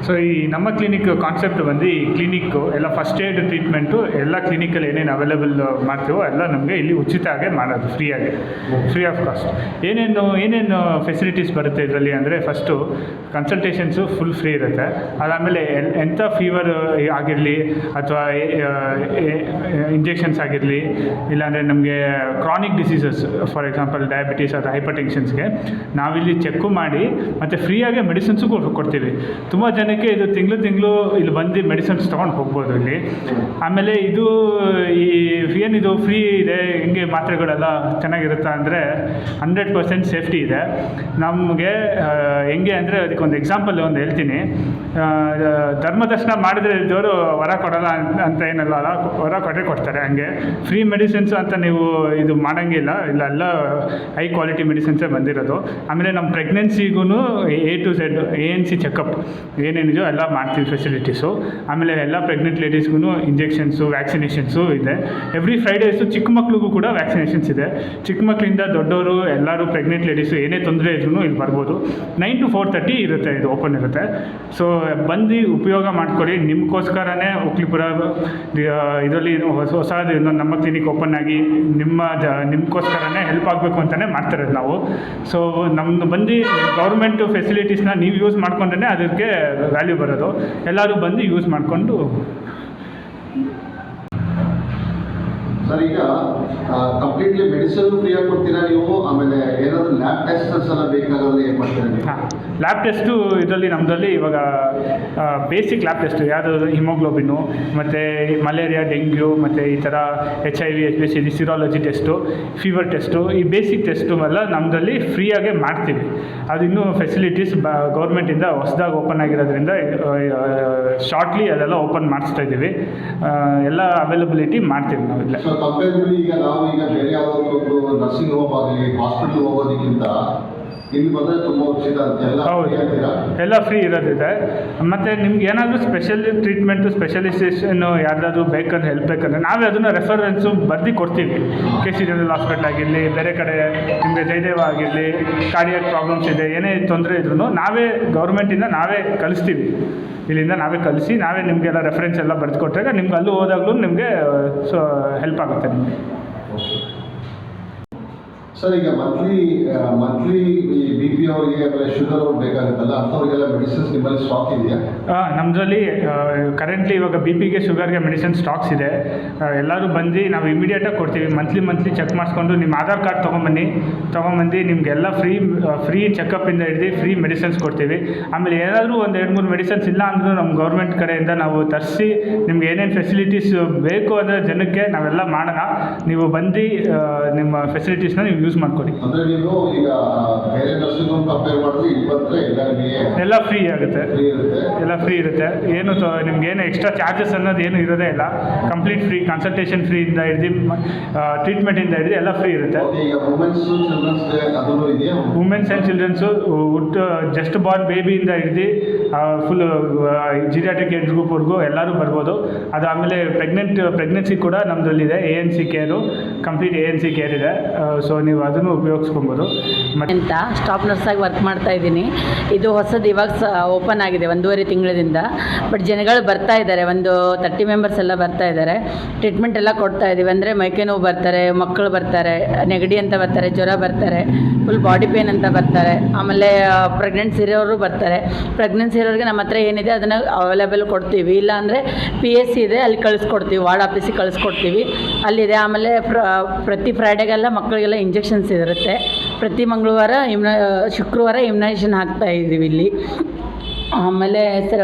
So ಈ ನಮ್ಮ clinic concept ಬಂದು ಈ ಕ್ಲಿನಿಕ್ಕು ಎಲ್ಲ ಫಸ್ಟ್ ಏಡ್ ಟ್ರೀಟ್ಮೆಂಟು ಎಲ್ಲ ಕ್ಲಿನಿಕಲ್ಲಿ ಏನೇನು ಅವೈಲೇಬಲ್ ಮಾಡ್ತೀವೋ ಎಲ್ಲ ನಮಗೆ ಇಲ್ಲಿ ಉಚಿತವಾಗಿ ಮಾಡೋದು ಫ್ರೀಯಾಗಿ, ಫ್ರೀ ಆಫ್ ಕಾಸ್ಟ್. ಏನೇನು ಫೆಸಿಲಿಟೀಸ್ ಬರುತ್ತೆ ಇದರಲ್ಲಿ ಅಂದರೆ ಫಸ್ಟು ಕನ್ಸಲ್ಟೇಷನ್ಸು ಫುಲ್ ಫ್ರೀ ಇರುತ್ತೆ. ಅದಾದಮೇಲೆ ಎಂಥ ಫೀವರ್ ಆಗಿರಲಿ ಅಥವಾ ಇಂಜೆಕ್ಷನ್ಸ್ ಆಗಿರಲಿ, ಇಲ್ಲಾಂದರೆ ನಮಗೆ chronic diseases for example diabetes ಅಥವಾ ಹೈಪರ್ ಟೆನ್ಷನ್ಸ್ಗೆ ನಾವಿಲ್ಲಿ ಚೆಕ್ಕು ಮಾಡಿ ಮತ್ತು ಫ್ರೀಯಾಗಿ ಮೆಡಿಸಿನ್ಸು ಕೊಡ್ತೀವಿ. ತುಂಬ ಜನಕ್ಕೆ ಇದು ತಿಂಗಳು ಇಲ್ಲಿ ಬಂದು ಮೆಡಿಸಿನ್ಸ್ ತೊಗೊಂಡು ಹೋಗ್ಬೋದು ಇಲ್ಲಿ. ಆಮೇಲೆ ಇದು ಏನಿದು ಫ್ರೀ ಇದೆ, ಹಿಂಗೆ ಮಾತ್ರೆಗಳೆಲ್ಲ ಚೆನ್ನಾಗಿರುತ್ತಾ ಅಂದರೆ 100% ಸೇಫ್ಟಿ ಇದೆ. ನಮಗೆ ಹೆಂಗೆ ಅಂದರೆ ಅದಕ್ಕೊಂದು ಎಕ್ಸಾಂಪಲ್ ಒಂದು ಹೇಳ್ತೀನಿ. ಧರ್ಮದರ್ಶನ ಮಾಡಿದ್ರೆ ಇದ್ದವರು ವರ ಕೊಡೋಲ್ಲ ಅಂತ ಏನಲ್ಲ, ವರ ಕೊಡ್ತಾರೆ. ಹಂಗೆ ಫ್ರೀ ಮೆಡಿಸಿನ್ಸು ಅಂತ ನೀವು ಇದು ಮಾಡೋಂಗಿಲ್ಲ, ಇಲ್ಲೆಲ್ಲ ಹೈ ಕ್ವಾಲಿಟಿ ಮೆಡಿಸಿನ್ಸೇ ಬಂದಿರೋದು. ಆಮೇಲೆ ನಮ್ಮ ಪ್ರೆಗ್ನೆನ್ಸಿಗೂ A to Z ANC checkup ಏನೇನಿದೆಯೋ ಎಲ್ಲ ಮಾಡ್ತೀವಿ ಫೆಸಿಲಿಟೀಸು. ಆಮೇಲೆ ಎಲ್ಲ ಪ್ರೆಗ್ನೆಂಟ್ ಲೇಡೀಸ್ಗೂ ಇಂಜೆಕ್ಷನ್ಸು ವ್ಯಾಕ್ಸಿನೇಷನ್ಸು ಇದೆ. ಎವ್ರಿ ಫ್ರೈಡೇಸು ಚಿಕ್ಕ ಮಕ್ಳಿಗೂ ಕೂಡ ವ್ಯಾಕ್ಸಿನೇಷನ್ಸ್ ಇದೆ. ಚಿಕ್ಕ ಮಕ್ಕಳಿಂದ ದೊಡ್ಡವರು ಎಲ್ಲರೂ ಪ್ರೆಗ್ನೆಂಟ್ ಲೇಡೀಸು ಏನೇ ತೊಂದರೆ ಇದ್ರೂ ಇಲ್ಲಿ ಬರ್ಬೋದು. 9 to 4:30 ಇರುತ್ತೆ, ಇದು ಓಪನ್ ಇರುತ್ತೆ. ಸೊ ಬಂದು ಉಪಯೋಗ ಮಾಡ್ಕೊಳ್ಳಿ. ನಿಮಗೋಸ್ಕರನೇ ಉಕ್ಲಿಪುರ ಇದರಲ್ಲಿ ಹೊಸದು ಇನ್ನೊಂದು ನಮ್ಮ ಕ್ಲಿನಿಕ್ ಓಪನ್ ಆಗಿ ನಿಮಗೋಸ್ಕರನೇ ಹೆಲ್ಪ್ ಆಗಬೇಕು ಅಂತಲೇ ಮಾಡ್ತಿರೋದು ನಾವು. ಸೊ ನಮ್ಮದು ಬಂದು ಗೌರ್ಮೆಂಟ್ ಫೆಸಿಲಿಟೀಸ್ನ ನೀವು ಯೂಸ್ ಮಾಡ್ಕೊಂಡ್ರೆ ಅದಕ್ಕೆ ವ್ಯಾಲ್ಯೂ ಬರೋದು. ಎಲ್ಲರೂ ಬಂದು ಯೂಸ್ ಮಾಡಿಕೊಂಡು. ಸರ್, ಈಗ ಕಂಪ್ಲೀಟ್ಲಿ ಮೆಡಿಸಿನ್ ಫ್ರೀಯಾಗಿ ಕೊಡ್ತೀರಾ ನೀವು? ಆಮೇಲೆ ಏನಾದರೂ ಲ್ಯಾಬ್ ಟೆಸ್ಟಸ್ ಎಲ್ಲ ಬೇಕಾಗೋದ್ರೆ ಏನು ಮಾಡ್ತೀರಾ ನೀವು? ಹಾಂ, ಲ್ಯಾಬ್ ಟೆಸ್ಟು ಇದರಲ್ಲಿ ನಮ್ಮದಲ್ಲಿ ಇವಾಗ ಬೇಸಿಕ್ ಲ್ಯಾಬ್ ಟೆಸ್ಟು ಯಾವುದು ಹಿಮೋಗ್ಲೋಬಿನ್ನು ಮತ್ತು ಮಲೇರಿಯಾ, ಡೆಂಗ್ಯೂ ಮತ್ತು ಈ ಥರ HIV, HBCD, serology test, fever test, ಈ ಬೇಸಿಕ್ ಟೆಸ್ಟು ಎಲ್ಲ ನಮ್ಮದಲ್ಲಿ ಫ್ರೀಯಾಗೆ ಮಾಡ್ತೀವಿ. ಅದಿನ್ನೂ ಫೆಸಿಲಿಟೀಸ್ ಗೌರ್ಮೆಂಟಿಂದ ಹೊಸದಾಗಿ ಓಪನ್ ಆಗಿರೋದ್ರಿಂದ ಶಾರ್ಟ್ಲಿ ಅದೆಲ್ಲ ಓಪನ್ ಮಾಡಿಸ್ತಾ ಇದ್ದೀವಿ. ಎಲ್ಲ ಅವೈಲಬಿಲಿಟಿ ಮಾಡ್ತೀವಿ ನಾವು ಇಲ್ಲ. ಕಂಪೇರ್ಬಲಿ ಈಗ ಬೇರೆ ಯಾವುದಾದ್ರು ನರ್ಸಿಂಗ್ ಹೋಮ್ ಆಗಲಿ ಹಾಸ್ಪಿಟಲ್ ಹೋಗೋದಕ್ಕಿಂತ ಇಲ್ಲಿ ಬಂದರೆ ತುಂಬ ಉಚಿತ ಅಂತ ಎಲ್ಲ ಫ್ರೀ ಇರೋದಿದೆ. ಮತ್ತು ನಿಮ್ಗೆ ಏನಾದರೂ ಸ್ಪೆಷಲ್ ಟ್ರೀಟ್ಮೆಂಟು ಸ್ಪೆಷಲೈಸೇಷನ್ನು ಯಾರ್ದಾದ್ರೂ ಬೇಕಾದ್ರೆ ಹೆಲ್ಪ್ ಬೇಕಂದರೆ ನಾವೇ ಅದನ್ನು ರೆಫರೆನ್ಸು ಬರ್ದು ಕೊಡ್ತೀವಿ. KC ಜನರಲ್ ಹಾಸ್ಪಿಟ್ಲ್ ಆಗಿರಲಿ, ಬೇರೆ ಕಡೆ ನಿಮಗೆ ಜಯದೇವ ಆಗಿರಲಿ, ಕಾರ್ಡಿಯಾಕ್ ಪ್ರಾಬ್ಲಮ್ಸ್ ಇದೆ, ಏನೇ ತೊಂದರೆ ಇದ್ರೂ ನಾವೇ ಗೌರ್ಮೆಂಟಿಂದ ನಾವೇ ಕಳಿಸ್ತೀವಿ. ಇಲ್ಲಿಂದ ನಾವೇ ಕಲಿಸಿ ನಾವೇ ನಿಮಗೆಲ್ಲ ರೆಫರೆನ್ಸ್ ಎಲ್ಲ ಬರೆದು ಕೊಟ್ಟಾಗ ನಿಮ್ಗೆ ಅಲ್ಲೂ ಹೋದಾಗಲೂ ನಿಮಗೆ ಹೆಲ್ಪ್ ಆಗುತ್ತೆ ನಿಮಗೆ. ಸರ್, ಈಗ ಮಂತ್ಲಿ BP ಅವರಿಗೆ ಆಮೇಲೆ ಶುಗರ್ ಅವ್ರಿಗೆ ಬೇಕಾಗುತ್ತಲ್ಲ, ಅಂಥವ್ರಿಗೆಲ್ಲ ಮೆಡಿಸಿನ್ಸ್ ನಿಮ್ಮಲ್ಲಿ ಸ್ಟಾಕ್ ಇದೆಯಾ? ನಮ್ಮದ್ರಲ್ಲಿ ಕರೆಂಟ್ಲಿ ಇವಾಗ BPಗೆ ಶುಗರ್ಗೆ ಮೆಡಿಸಿನ್ ಸ್ಟಾಕ್ಸ್ ಇದೆ. ಎಲ್ಲರೂ ಬಂದು ನಾವು ಇಮಿಡಿಯೇಟಾಗಿ ಕೊಡ್ತೀವಿ. ಮಂತ್ಲಿ ಚೆಕ್ ಮಾಡಿಸ್ಕೊಂಡು ನಿಮ್ಮ ಆಧಾರ್ ಕಾರ್ಡ್ ತೊಗೊಂಬಂದು ನಿಮಗೆಲ್ಲ ಫ್ರೀ ಚೆಕಪ್ಪಿಂದ ಹಿಡಿದು ಫ್ರೀ ಮೆಡಿಸಿನ್ಸ್ ಕೊಡ್ತೀವಿ. ಆಮೇಲೆ ಏನಾದರೂ ಒಂದು 2-3 ಮೆಡಿಸಿನ್ಸ್ ಇಲ್ಲ ಅಂದರೂ ನಮ್ಮ ಗೌರ್ಮೆಂಟ್ ಕಡೆಯಿಂದ ನಾವು ತರಿಸಿ ನಿಮ್ಗೆ ಏನೇನು ಫೆಸಿಲಿಟೀಸ್ ಬೇಕು ಅಂದರೆ ಜನಕ್ಕೆ ನಾವೆಲ್ಲ ಮಾಡೋಣ. ನೀವು ಬಂದು ನಿಮ್ಮ ಫೆಸಿಲಿಟೀಸ್ನ ನೀವು ಯೂಸ್ ಮಾಡ್ಕೊಳ್ಳಿ. ಅಂದರೆ ನೀವು ಈಗ ಬೇರೆ ನರ್ಸಿಂಗ್ ಹೋಮ್ ಕಂಪೇರ್ ಮಾಡಿದ್ರೆ ಇಲ್ಲಿ ಬಂದರೆ ಎಲ್ಲ ಫ್ರೀ ಆಗುತ್ತೆ, ಎಲ್ಲ ಫ್ರೀ ಇರುತ್ತೆ. ಏನು ನಿಮ್ಗೇನು ಎಕ್ಸ್ಟ್ರಾ ಚಾರ್ಜಸ್ ಅನ್ನೋದು ಏನು ಇರೋದೇ ಇಲ್ಲ. ಕಂಪ್ಲೀಟ್ ಫ್ರೀ, ಕನ್ಸಲ್ಟೇಷನ್ ಫ್ರೀಯಿಂದ ಹಿಡಿದು ಟ್ರೀಟ್ಮೆಂಟಿಂದ ಹಿಡಿದು ಎಲ್ಲ ಫ್ರೀ ಇರುತ್ತೆ. Womens and childrens just born ಬೇಬಿಯಿಂದ ಹಿಡಿದು ಫುಲ್ ಜಿರಿಯಾಟ್ರಿಕ್ ಏಜ್ ಗ್ರೂಪ್ವರೆಗೂ ಎಲ್ಲರೂ ಬರ್ಬೋದು. ಅದಾದಮೇಲೆ ಪ್ರೆಗ್ನೆನ್ಸಿ ಕೂಡ ನಮ್ಮದ್ರಲ್ಲಿದೆ. ANC care, complete ANC care ಇದೆ. ಸೊ ನೀವು ಅದನ್ನು ಉಪಯೋಗಿಸ್ಕೊಬೋದು. ಅಂತ ಸ್ಟಾಫ್ ನರ್ಸಾಗಿ ವರ್ಕ್ ಮಾಡ್ತಾ ಇದ್ದೀನಿ. ಇದು ಹೊಸದು ಇವಾಗ ಓಪನ್ ಆಗಿದೆ 1.5 ತಿಂಗಳಿಂದ. ಬಟ್ ಜನಗಳು ಬರ್ತಾ ಇದ್ದಾರೆ, ಒಂದು 30 ಮೆಂಬರ್ಸ್ ಎಲ್ಲ ಬರ್ತಾ ಇದ್ದಾರೆ. ಟ್ರೀಟ್ಮೆಂಟ್ ಎಲ್ಲ ಕೊಡ್ತಾ ಇದ್ದೀವಿ. ಅಂದರೆ ಮೈಕೈ ನೋವು ಬರ್ತಾರೆ, ಮಕ್ಕಳು ಬರ್ತಾರೆ, ನೆಗಡಿ ಅಂತ ಬರ್ತಾರೆ, ಜ್ವರ ಬರ್ತಾರೆ, ಫುಲ್ ಬಾಡಿ ಪೇನ್ ಅಂತ ಬರ್ತಾರೆ. ಆಮೇಲೆ ಪ್ರೆಗ್ನೆನ್ಸಿ ಇರೋರು ಬರ್ತಾರೆ. ಪ್ರೆಗ್ನೆನ್ಸಿ ಇರೋರಿಗೆ ನಮ್ಮ ಹತ್ರ ಏನಿದೆ ಅದನ್ನು ಅವೈಲೇಬಲ್ ಕೊಡ್ತೀವಿ. ಇಲ್ಲ ಅಂದರೆ PSC ಇದೆ, ಅಲ್ಲಿ ಕಳಿಸ್ಕೊಡ್ತೀವಿ, ವಾರ್ಡ್ ಆಫೀಸಿಗೆ ಕಳಿಸ್ಕೊಡ್ತೀವಿ, ಅಲ್ಲಿದೆ. ಆಮೇಲೆ ಪ್ರತಿ ಫ್ರೈಡೆಗೆಲ್ಲ ಮಕ್ಕಳಿಗೆಲ್ಲ ಇಂಜೆಕ್ಷನ್ಸ್ ಇರುತ್ತೆ. ಪ್ರತಿ ಮಂಗಳವಾರ ಶುಕ್ರವಾರ ಇಮ್ಯುನೈಸೇಷನ್ ಹಾಕ್ತಾ ಇದ್ದೀವಿ ಇಲ್ಲಿ. ಆಮೇಲೆ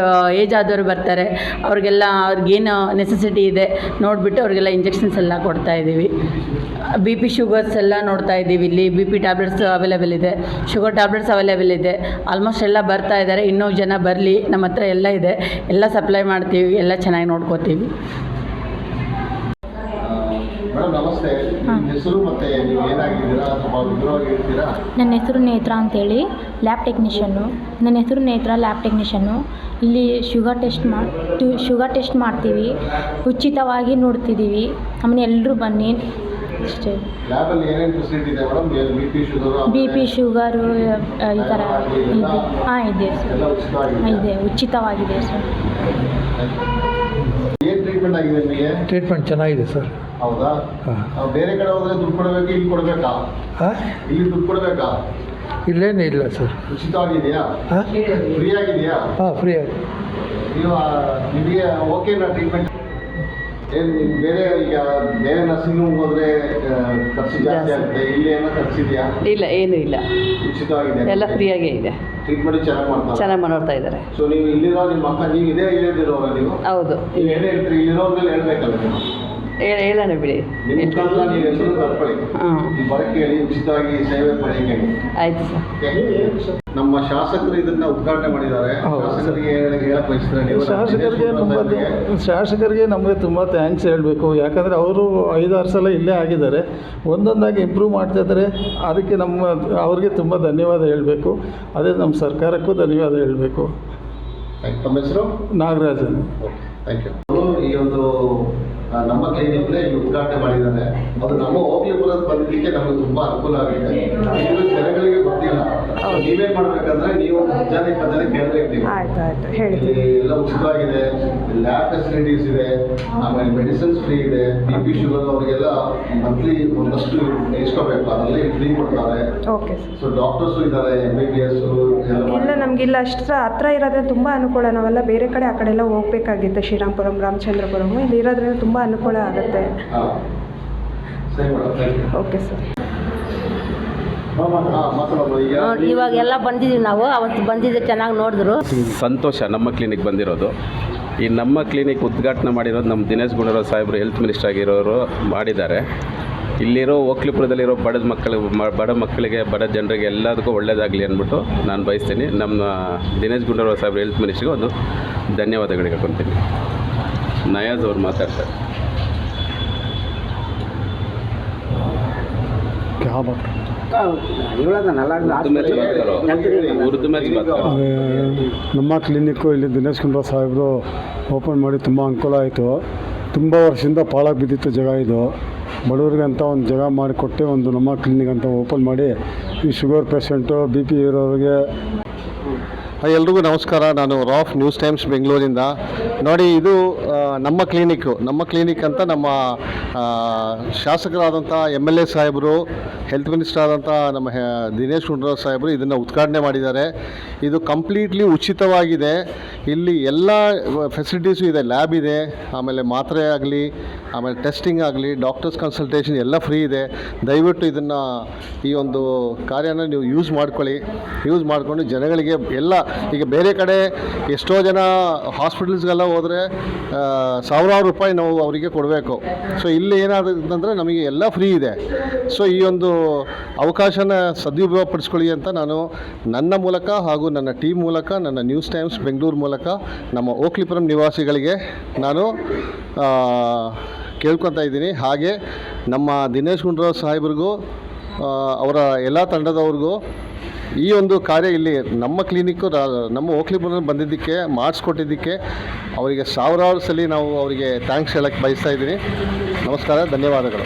ಏಜ್ ಆದವರು ಬರ್ತಾರೆ, ಅವ್ರಿಗೇನು ನೆಸೆಸಿಟಿ ಇದೆ ನೋಡಿಬಿಟ್ಟು ಅವ್ರಿಗೆಲ್ಲ ಇಂಜೆಕ್ಷನ್ಸ್ ಎಲ್ಲ ಕೊಡ್ತಾ ಇದ್ದೀವಿ. BP ಶುಗರ್ಸ್ ಎಲ್ಲ ನೋಡ್ತಾ ಇದ್ದೀವಿ ಇಲ್ಲಿ. BP ಟ್ಯಾಬ್ಲೆಟ್ಸ್ ಅವೈಲೇಬಲ್ ಇದೆ, ಶುಗರ್ ಟ್ಯಾಬ್ಲೆಟ್ಸ್ ಅವೈಲೇಬಲ್ ಇದೆ. ಆಲ್ಮೋಸ್ಟ್ ಎಲ್ಲ ಬರ್ತಾ ಇದ್ದಾರೆ. ಇನ್ನೂ ಜನ ಬರಲಿ, ನಮ್ಮ ಹತ್ರ ಎಲ್ಲ ಇದೆ, ಎಲ್ಲ ಸಪ್ಲೈ ಮಾಡ್ತೀವಿ, ಎಲ್ಲ ಚೆನ್ನಾಗಿ ನೋಡ್ಕೋತೀವಿ. ಮೇಡಮ್ ನಮಸ್ತೆ, ನಿಮ್ಮ ಹೆಸರು ಮತ್ತು ನೀವು ಏನಾಗಿದ್ದೀರಾ ಅಥವಾ ವಿವರವಾಗಿ ಹೇಳ್ತೀರಾ? ನನ್ನ ಹೆಸರು ನೇತ್ರ ಅಂತೇಳಿ, ಲ್ಯಾಬ್ ಟೆಕ್ನಿಷಿಯನ್ನು. Lab technician. ಇಲ್ಲಿ ಶುಗರ್ ಟೆಸ್ಟ್ ಮಾಡ್ತೀವಿ, ಉಚಿತವಾಗಿ ನೋಡ್ತಿದ್ದೀವಿ. ಆಮೇಲೆ ಎಲ್ಲರೂ ಬನ್ನಿ, ಅಷ್ಟೇ. ಲ್ಯಾಬಲ್ಲಿ ಏನೇನು ಫೆಸಿಲಿಟಿ ಇದೆ madam? B P sugar B P sugar ಈ ಥರ ಇದೆ. ಹಾಂ ಇದೆ ಸರ್, ಎಲ್ಲ ಉಚಿತವಾಗಿದೆ. ಇದೆ, ಉಚಿತವಾಗಿದೆ ಸರ್. ಏನು ಟ್ರೀಟ್ಮೆಂಟ್ ಆಗಿದೆ ನಿಮಗೆ? ಟ್ರೀಟ್ಮೆಂಟ್ ಚೆನ್ನಾಗಿದೆ ಸರ್. ಹೌದಾ? ಹಾಂ. ಬೇರೆ ಕಡೆ ಹೋದ್ರೆ ದುಡ್ಡು ಕೊಡಬೇಕು, ಇಲ್ಲಿ ಕೊಡಬೇಕಾ? ಹಾಂ, ಇಲ್ಲಿ ದುಡ್ಡು ಕೊಡಬೇಕಾ? ಇಲ್ಲೇನು ಇಲ್ಲ ಸರ್. ಉಚಿತವಾಗಿದೆಯಾ? ಹಾಂ ಫ್ರೀ ಆಗಿದೆಯಾ? ಹಾಂ, ಫ್ರೀ ಆಗಿ. ನೀವು ನಿಮಗೆ ಓಕೆನಾ ಟ್ರೀಟ್ಮೆಂಟ್? ಏನು ಬೇರೆ ಈಗ ಬೇರೆ ನರ್ಸಿಂಗ್ ಹೋದ್ರೆ ಖರ್ಚು ಜಾಸ್ತಿ ಆಗುತ್ತೆ, ಇಲ್ಲಿ ಏನೋ ಖರ್ಚಿದೆಯಾ? ಇಲ್ಲ, ಏನೂ ಇಲ್ಲ, ಉಚಿತವಾಗಿದೆ, ಎಲ್ಲ ಫ್ರೀಯಾಗೇ ಇದೆ. ಟ್ರೀಟ್ಮೆಂಟ್ ಚೆನ್ನಾಗಿ ಮಾಡ್ತಾರೆ. ಚೆನ್ನಾಗಿ ಮಾಡ್ತಾ ಇದ್ದಾರೆ. ಸೊ ನೀವು ಇಲ್ಲಿರೋ ನಿಮ್ಮ ಅಕ್ಕ, ನೀವು ಇದೇ ಏರಿಯಾದಿರೋರ ನೀವು? ಹೌದು, ನೀವು ಏನೇ ಹೇಳ್ತೀರಿ, ಇಲ್ಲಿರೋರ ಮೇಲೆ ಹೇಳ್ಬೇಕಲ್ಲ ನೀವು? ಹೇಳೋಣ ಬಿಡಿ. ನಿಮ್ಮ ಮುಖಾಂತರ ನೀವು ಎಲ್ಲರೂ ಬರ್ಕೊಳ್ಳಿ, ಹಾಂ, ನೀವು ಬರಕ್ಕೆ ಹೇಳಿ, ಉಚಿತವಾಗಿ ಸೇವೆ ಪಡೆಯಕ್ಕೆ ಹೇಳಿ. ಆಯಿತು ಸರ್. ನಮ್ಮ ಶಾಸಕರು ಇದನ್ನ ಉದ್ಘಾಟನೆ ಮಾಡಿದ್ದಾರೆ. ಹೌದು. ಶಾಸಕರಿಗೆ ಹೇಳಕ್ ಬಯಸ್ತಾರೆ ನೀವು? ಶಾಸಕರಿಗೆ ನಮಗೆ ತುಂಬ ಥ್ಯಾಂಕ್ಸ್ ಹೇಳಬೇಕು. ಯಾಕಂದರೆ ಅವರು 5-6 ಸಲ ಇಲ್ಲೇ ಆಗಿದ್ದಾರೆ, ಒಂದೊಂದಾಗಿ ಇಂಪ್ರೂವ್ ಮಾಡ್ತಾಯಿದ್ದಾರೆ. ಅದಕ್ಕೆ ಅವ್ರಿಗೆ ತುಂಬ ಧನ್ಯವಾದ ಹೇಳಬೇಕು. ಅದೇ ನಮ್ಮ ಸರ್ಕಾರಕ್ಕೂ ಧನ್ಯವಾದ ಹೇಳಬೇಕು. ತಮ್ಮ ಹೆಸರು? ನಾಗರಾಜನ್. Thank you. ಈ ಒಂದು ನಮ್ಮ ಕ್ಲಿನಿಕ್ನೇ ಉದ್ಘಾಟನೆ ಮಾಡಿದ್ದಾರೆ. ಅದು ನಮ್ಮ ಹೋಗ್ಲಿಪುರದ ಬಂದಿದ್ದಕ್ಕೆ ನಮಗೆ ತುಂಬಾ ಅನುಕೂಲ ಆಗಿದೆ. ಇದು ಜನಗಳಿಗೆ ಗೊತ್ತಿಲ್ಲ. ನೀವೇನ್ ಮಾಡ್ಬೇಕಂದ್ರೆ ನೀವು ಮುಂಜಾನೆ ಪದೇ ಕೇಳಬೇಕು. ನೀವು ಆಯ್ತು ಹೇಳಿ. ಇಲ್ಲಿ ಎಲ್ಲ ಉಚಿತವಾಗಿದೆ, ಲ್ಯಾಬ್ ಫೆಸಿಲಿಟೀಸ್ ಇದೆ, ಆಮೇಲೆ ಮೆಡಿಸಿನ್ಸ್ ಫ್ರೀ ಇದೆ. ಬಿ ಪಿ ಶುಗರ್ ಅವರಿಗೆಲ್ಲ ಮಂತ್ಲಿ ಒಂದಷ್ಟು ಇಸ್ಕೋಬೇಕು, ಅದರಲ್ಲಿ ಫ್ರೀ ಕೊಡ್ತಾರೆ. Okay sir. ಸೊ ಡಾಕ್ಟರ್ಸು ಇದ್ದಾರೆ, MBBS ಇಲ್ಲ, ನಮಗಿಲ್ಲ ಅಷ್ಟು ಹತ್ರ ಇರೋದ್ರೆ ತುಂಬ ಅನುಕೂಲ. ನಾವೆಲ್ಲ ಬೇರೆ ಕಡೆ ಆ ಕಡೆ ಎಲ್ಲ ಹೋಗ್ಬೇಕಾಗಿತ್ತು, ಶ್ರೀರಾಮಪುರಂ, ರಾಮಚಂದ್ರಪುರಂ. ಇಲ್ಲಿ ಇರೋದ್ರಿಂದ ತುಂಬ ಅನುಕೂಲ ಆಗುತ್ತೆ. ಹಾಂ, ಸರಿ madam, thank you. Okay sir. ಇವಾಗ ಎಲ್ಲ ಬಂದಿದ್ದೀವಿ ನಾವು, ಅವತ್ತು ಬಂದಿದ್ದೆ, ಚೆನ್ನಾಗಿ ನೋಡಿದ್ರು. ಸಂತೋಷ ನಮ್ಮ ಕ್ಲಿನಿಕ್ ಬಂದಿರೋದು. ಈ ನಮ್ಮ ಕ್ಲಿನಿಕ್ ಉದ್ಘಾಟನೆ ಮಾಡಿರೋದು ನಮ್ಮ ದಿನೇಶ್ ಗುಂಡೂರಾವ್ ಸಾಹೇಬರು ಹೆಲ್ತ್ ಮಿನಿಸ್ಟರ್ ಆಗಿರೋರು ಮಾಡಿದ್ದಾರೆ. ಇಲ್ಲಿರೋ ಓಕ್ಲಿಪುರದಲ್ಲಿರೋ ಬಡ ಮಕ್ಕಳಿಗೆ ಬಡ ಜನರಿಗೆ ಎಲ್ಲದಕ್ಕೂ ಒಳ್ಳೆಯದಾಗಲಿ ಅಂದ್ಬಿಟ್ಟು ನಾನು ಬಯಸ್ತೀನಿ. ನಮ್ಮ ದಿನೇಶ್ ಗುಂಡೂರಾವ್ ಸಾಹೇಬ್ರು ಹೆಲ್ತ್ ಮಿನಿಸ್ಟ್ರಿಗೆ ಒಂದು ಧನ್ಯವಾದಗಳಿಗೆ ಕೊಡ್ತೀನಿ. ನಯಾಜ್ ಅವ್ರು ಮಾತಾಡ್ತಾರೆ. ಉರ್ದು ಮ್ಯಾಚ್ ನಮ್ಮ ಕ್ಲಿನಿಕ್ಕು ಇಲ್ಲಿ ದಿನೇಶ್ ಗುಂಡೂರಾವ್ ಸಾಹೇಬರು ಓಪನ್ ಮಾಡಿ ತುಂಬ ಅನುಕೂಲ ಆಯಿತು. ತುಂಬ ವರ್ಷದಿಂದ ಪಾಳಾಗಿ ಬಿದ್ದಿತ್ತು ಜಾಗ ಇದು. ಬಡವರಿಗೆ ಅಂತ ಒಂದು ಜಾಗ ಮಾಡಿಕೊಟ್ಟು ಒಂದು ನಮ್ಮ ಕ್ಲಿನಿಕ್ ಅಂತ ಓಪನ್ ಮಾಡಿ ಈ ಶುಗರ್ ಪೇಷೆಂಟು, BP ಇರೋರಿಗೆ. ಎಲ್ರಿಗೂ ನಮಸ್ಕಾರ. ನಾನು ರಾಫ್ ನ್ಯೂಸ್ ಟೈಮ್ಸ್ ಬೆಂಗಳೂರಿಂದ. ನೋಡಿ, ಇದು ನಮ್ಮ ಕ್ಲಿನಿಕ್ ಅಂತ ನಮ್ಮ ಶಾಸಕರಾದಂಥ MLA ಸಾಹೇಬರು, ಹೆಲ್ತ್ ಮಿನಿಸ್ಟರ್ ಆದಂಥ ನಮ್ಮ ದಿನೇಶ್ ಗುಂಡೂರಾವ್ ಸಾಹೇಬರು ಇದನ್ನು ಉದ್ಘಾಟನೆ ಮಾಡಿದ್ದಾರೆ. ಇದು ಕಂಪ್ಲೀಟ್ಲಿ ಉಚಿತವಾಗಿದೆ. ಇಲ್ಲಿ ಎಲ್ಲ ಫೆಸಿಲಿಟೀಸು ಇದೆ. ಲ್ಯಾಬ್ ಇದೆ, ಆಮೇಲೆ ಮಾತ್ರೆ ಆಗಲಿ, ಆಮೇಲೆ ಟೆಸ್ಟಿಂಗ್ ಆಗಲಿ, ಡಾಕ್ಟರ್ಸ್ ಕನ್ಸಲ್ಟೇಷನ್ ಎಲ್ಲ ಫ್ರೀ ಇದೆ. ದಯವಿಟ್ಟು ಇದನ್ನು, ಈ ಒಂದು ಕಾರ್ಯನ ನೀವು ಯೂಸ್ ಮಾಡಿಕೊಂಡು ಜನಗಳಿಗೆ ಎಲ್ಲ. ಈಗ ಬೇರೆ ಕಡೆ ಎಷ್ಟೋ ಜನ ಹಾಸ್ಪಿಟಲ್ಸ್ಗೆಲ್ಲ ಹೋದರೆ ಸಾವಿರಾರು ರೂಪಾಯಿ ನಾವು ಅವರಿಗೆ ಕೊಡಬೇಕು. ಸೊ ಇಲ್ಲಿ ಏನಾದಂದರೆ ನಮಗೆ ಎಲ್ಲ ಫ್ರೀ ಇದೆ. ಸೊ ಈ ಒಂದು ಅವಕಾಶನ ಸದುಪಯೋಗಪಡಿಸ್ಕೊಳ್ಳಿ ಅಂತ ನಾನು ನನ್ನ ಮೂಲಕ ಹಾಗೂ ನನ್ನ ಟೀಮ್ ಮೂಲಕ, ನನ್ನ ನ್ಯೂಸ್ ಟೈಮ್ಸ್ ಬೆಂಗಳೂರು ಮೂಲಕ ನಮ್ಮ ಓಕ್ಲಿಪುರಂ ನಿವಾಸಿಗಳಿಗೆ ನಾನು ಕೇಳ್ಕೊತಾ ಇದ್ದೀನಿ. ಹಾಗೆ ನಮ್ಮ ದಿನೇಶ್ ಗುಂಡೂರಾವ್ ಸಾಹೇಬ್ರಿಗೂ ಅವರ ಎಲ್ಲ ತಂಡದವ್ರಿಗೂ ಈ ಒಂದು ಕಾರ್ಯ ಇಲ್ಲಿ ನಮ್ಮ ಕ್ಲಿನಿಕ್ಕು ನಮ್ಮ ಓಕ್ಲಿಪುರದಲ್ಲಿ ಬಂದಿದ್ದಕ್ಕೆ, ಮಾಡಿಸ್ಕೊಟ್ಟಿದ್ದಕ್ಕೆ ಅವರಿಗೆ ಸಾವಿರಾರು ಸಲ ನಾವು ಅವರಿಗೆ ಥ್ಯಾಂಕ್ಸ್ ಹೇಳಕ್ಕೆ ಬಯಸ್ತಾ ಇದ್ದೀನಿ. ನಮಸ್ಕಾರ, ಧನ್ಯವಾದಗಳು.